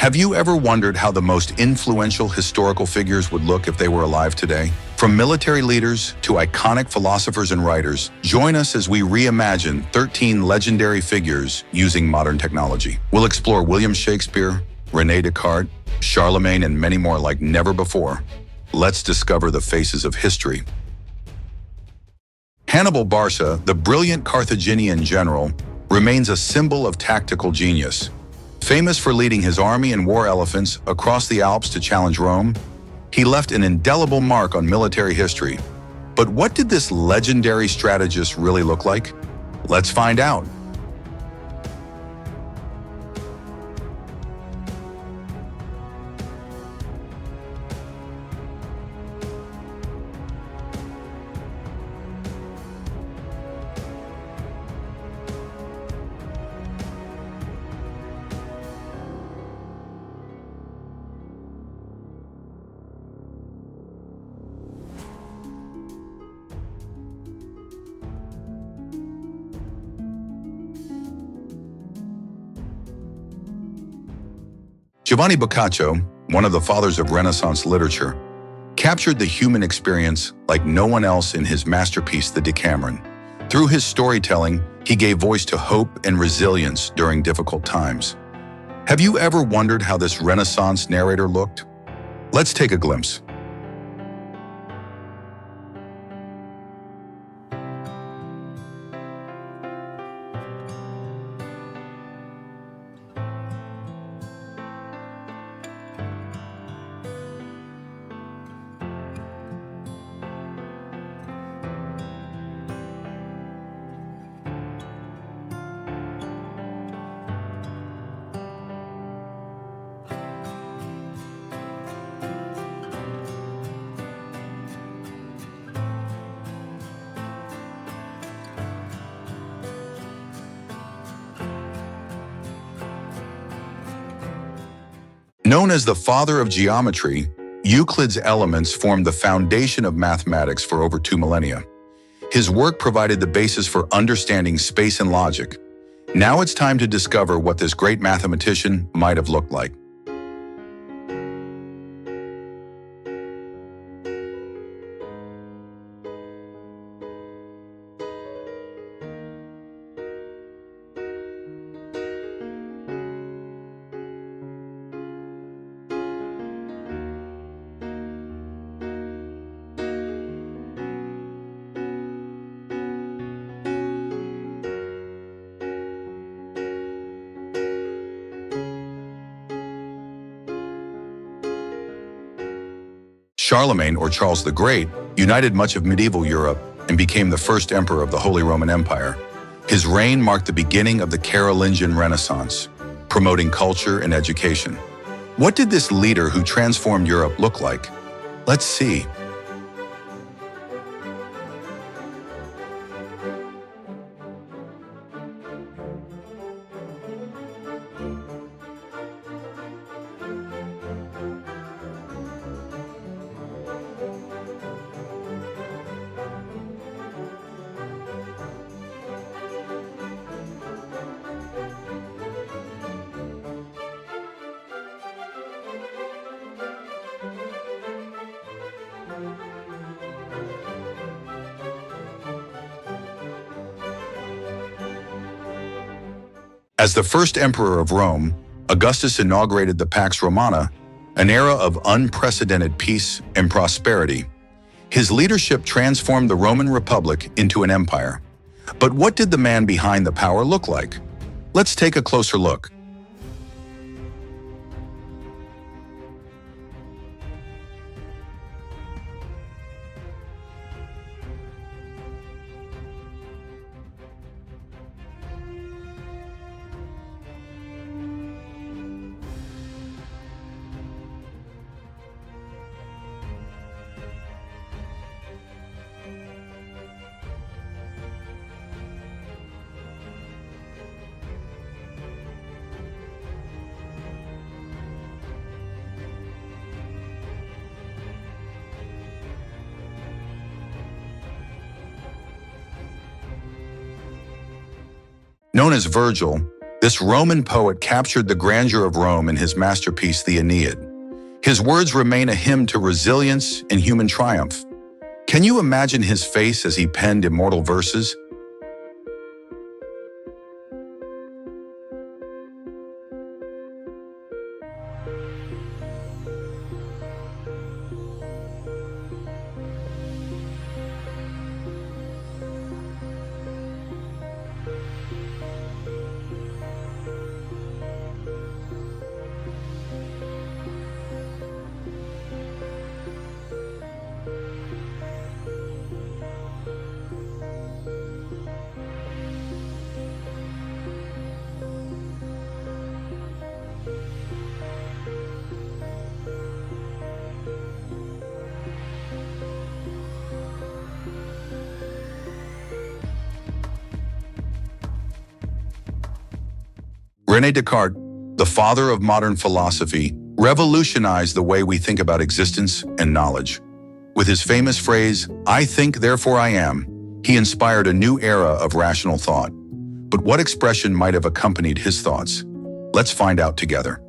Have you ever wondered how the most influential historical figures would look if they were alive today? From military leaders to iconic philosophers and writers, join us as we reimagine 13 legendary figures using modern technology. We'll explore William Shakespeare, René Descartes, Charlemagne, and many more like never before. Let's discover the faces of history. Hannibal Barca, the brilliant Carthaginian general, remains a symbol of tactical genius. Famous for leading his army and war elephants across the Alps to challenge Rome, he left an indelible mark on military history. But what did this legendary strategist really look like? Let's find out. Giovanni Boccaccio, one of the fathers of Renaissance literature, captured the human experience like no one else in his masterpiece, The Decameron. Through his storytelling, he gave voice to hope and resilience during difficult times. Have you ever wondered how this Renaissance narrator looked? Let's take a glimpse. Known as the father of geometry, Euclid's elements formed the foundation of mathematics for over 2 millennia. His work provided the basis for understanding space and logic. Now it's time to discover what this great mathematician might have looked like. Charlemagne, or Charles the Great, united much of medieval Europe and became the first emperor of the Holy Roman Empire. His reign marked the beginning of the Carolingian Renaissance, promoting culture and education. What did this leader who transformed Europe look like? Let's see. As the first emperor of Rome, Augustus inaugurated the Pax Romana, an era of unprecedented peace and prosperity. His leadership transformed the Roman Republic into an empire. But what did the man behind the power look like? Let's take a closer look. Known as Virgil, This Roman poet captured the grandeur of Rome in his masterpiece, the Aeneid. His words remain a hymn to resilience and human triumph. Can you imagine his face as he penned immortal verses? René Descartes, the father of modern philosophy, revolutionized the way we think about existence and knowledge. With his famous phrase, "I think, therefore I am," he inspired a new era of rational thought. But what expression might have accompanied his thoughts? Let's find out together.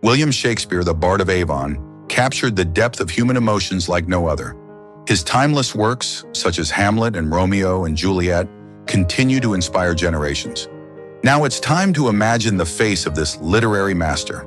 William Shakespeare, the Bard of Avon, captured the depth of human emotions like no other. His timeless works, such as Hamlet and Romeo and Juliet, continue to inspire generations. Now it's time to imagine the face of this literary master.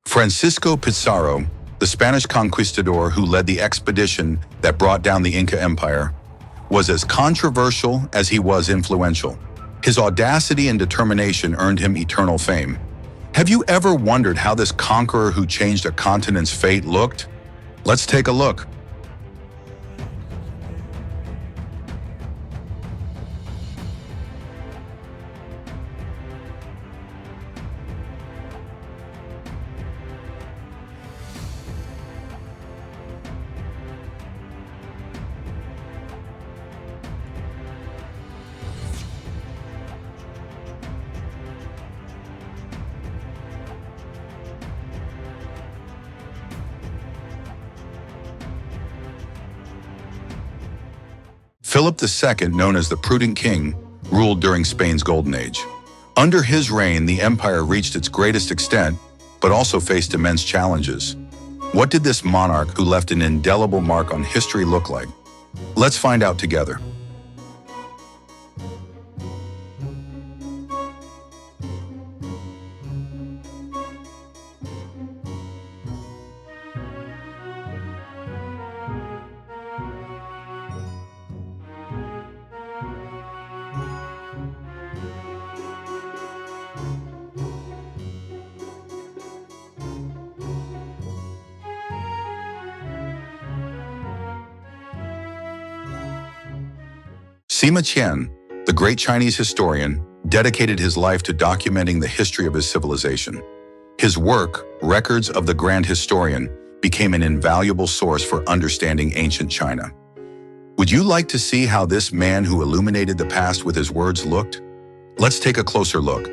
Francisco Pizarro, the Spanish conquistador who led the expedition that brought down the Inca Empire, was as controversial as he was influential. His audacity and determination earned him eternal fame. Have you ever wondered how this conqueror who changed a continent's fate looked? Let's take a look. Philip II, known as the Prudent King, ruled during Spain's Golden Age. Under his reign, the empire reached its greatest extent, but also faced immense challenges. What did this monarch who left an indelible mark on history look like? Let's find out together. Sima Qian, the great Chinese historian, dedicated his life to documenting the history of his civilization. His work, Records of the Grand Historian, became an invaluable source for understanding ancient China. Would you like to see how this man who illuminated the past with his words looked? Let's take a closer look.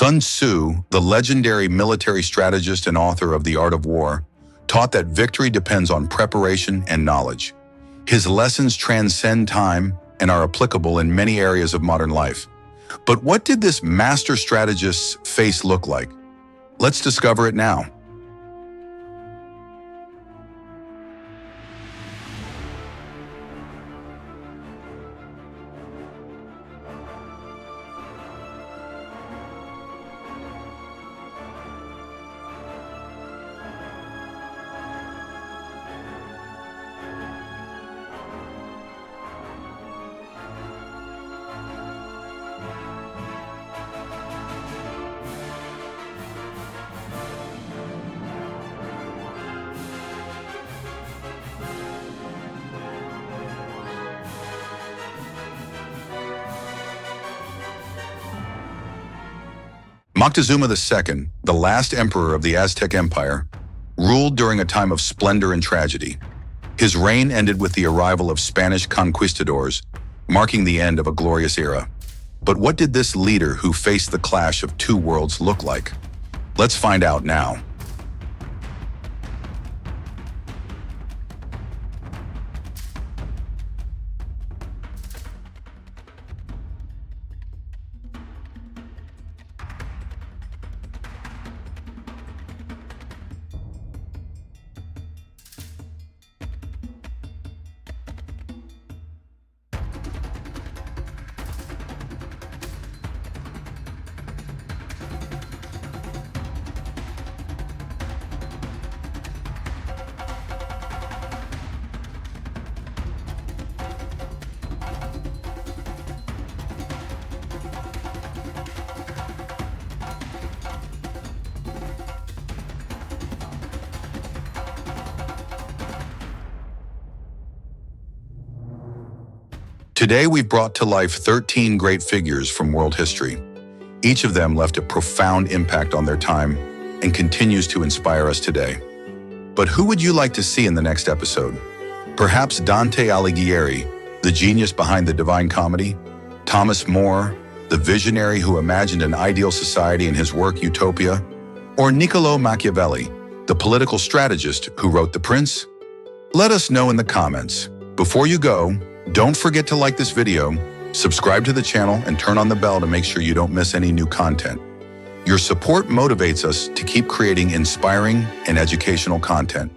Sun Tzu, the legendary military strategist and author of The Art of War, taught that victory depends on preparation and knowledge. His lessons transcend time and are applicable in many areas of modern life. But what did this master strategist's face look like? Let's discover it now. Moctezuma II, the last emperor of the Aztec Empire, ruled during a time of splendor and tragedy. His reign ended with the arrival of Spanish conquistadors, marking the end of a glorious era. But what did this leader who faced the clash of two worlds look like? Let's find out now. Today, we've brought to life 13 great figures from world history. Each of them left a profound impact on their time and continues to inspire us today. But who would you like to see in the next episode? Perhaps Dante Alighieri, the genius behind the Divine Comedy? Thomas More, the visionary who imagined an ideal society in his work Utopia? Or Niccolò Machiavelli, the political strategist who wrote The Prince? Let us know in the comments. Before you go, don't forget to like this video, subscribe to the channel, and turn on the bell to make sure you don't miss any new content. Your support motivates us to keep creating inspiring and educational content.